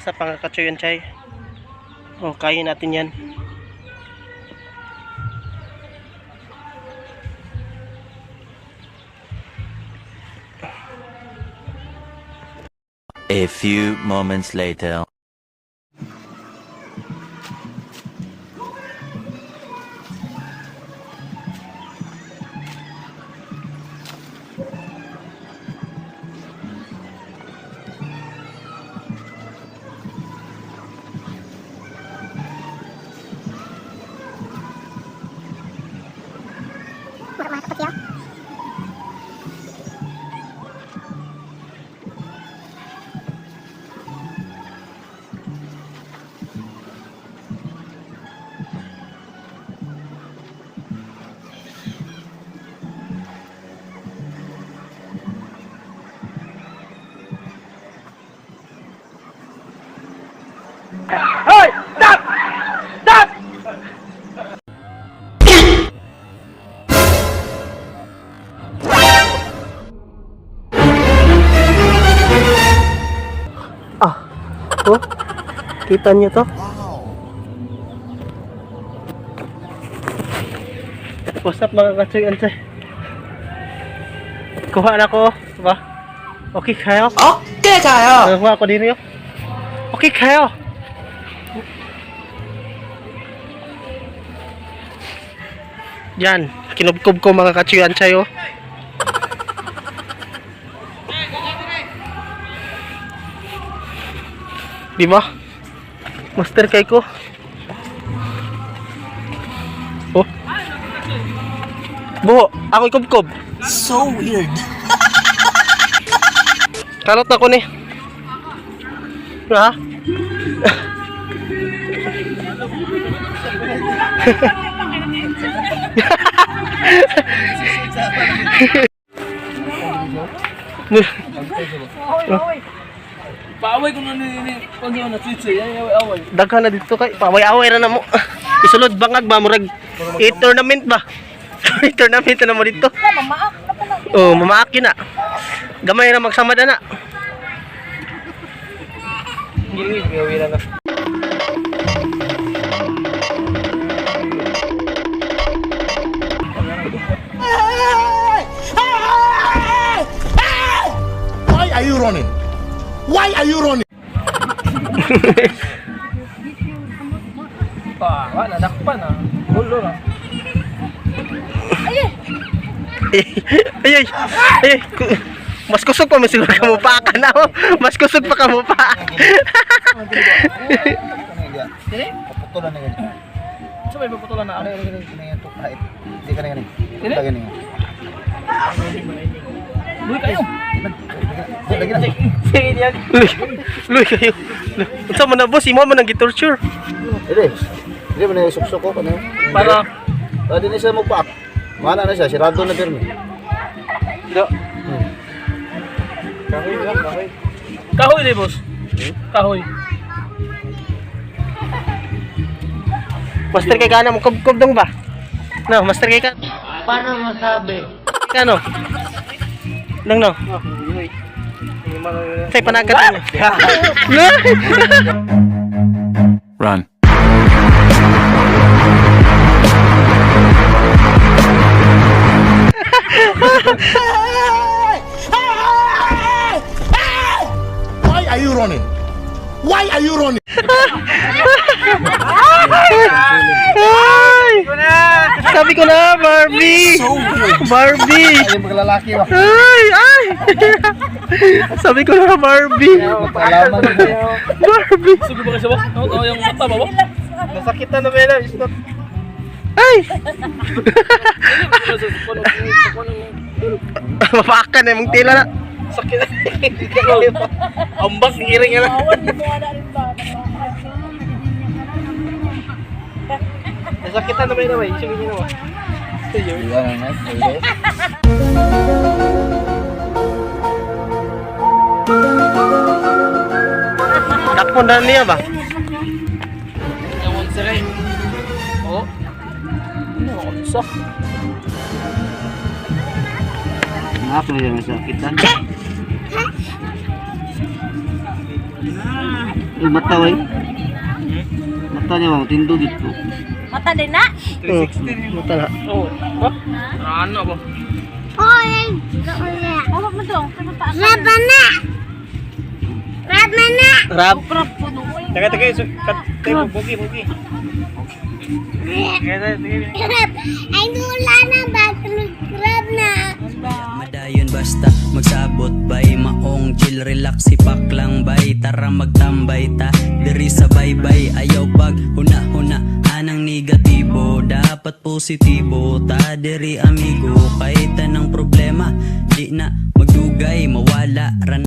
What's up mga Kachoy and Chay? Oh, kain natin yan. A few moments later. Hoy! Stop! Stop! Oh, kita niyo to? What's up mga Kachoy and Chay? Kuha na ko, ba? Okay kayo? Okay kayo. Kuha ako din yun. Okay kayo. Yan, kinubkob ko mga Kachoy and Chay, oh. Di ba? Master kay ko. Oh. Bo, ako ikubkob. So weird. Kalot na ko ni. Ha? Paaway ko na ni pag yun na tsitsi, away. Daghan na dito kay paway-away ra na mo. Isulod bangag ba murag tournament ba? Tournament na mo dito. Oh, mamaak yun na. Gamay ra magsamad na. Gili, gawin na. Why are you running? Why are you running? Wala, nakpan ah. Gulo na. Ay. Mas kusog pa may siguro kamupa ka na. Mas kusog pa kamupa. Dili? Putulan na ganito. So may paputulan na ako. Ito kahit hindi ka na ganito. Dili? Lagyan niyo. Buhay kayo. Lagyan na. Sige niyan. Luy kayo. Unsa man na boss, imo man nang gitorture. Hindi mo na yung suksok ko. Para Hindi na siya magpaak. Mana na siya, sirado na pirmi. Do. kahoy din, boss. Kahoy. Master kay kana mo kubkob dong ba? No, master kay ka. Paano masabi? Kano? Nang no. Say panagat niyo. Run. Why are you running? Why are you running? Ay! Sabi ko na, Barbie! Barbie! Yung maglalaki ba? Ay! Sabi ko na, Barbie! Palaman mo. Barbie! Sugo ba kasi ba? Oo, yung mata ba ba? Nasakit na Bella. Ay! Mapakan na yung tila na. Sakit. Ambak, iring na. Nasakit na Bella. Sige nyo naman. Dakpon na niya ba? Ewan sila eh. Oo. Ano, sak. Ako na yung masakitan. Mata way. Mata niya bang tindo dito. Mata din na. 360. Mata na. Oo. Ha? Ano ba? Hawak mo dong. Rab. Taga, bugi. Madayon basta magsabot bay maong chill relax sipak lang bay tara magtambay ta diri sa baybay ayaw pag huna anang negatibo dapat positibo ta diri amigo kahit anong problema di na magdugay mawala ran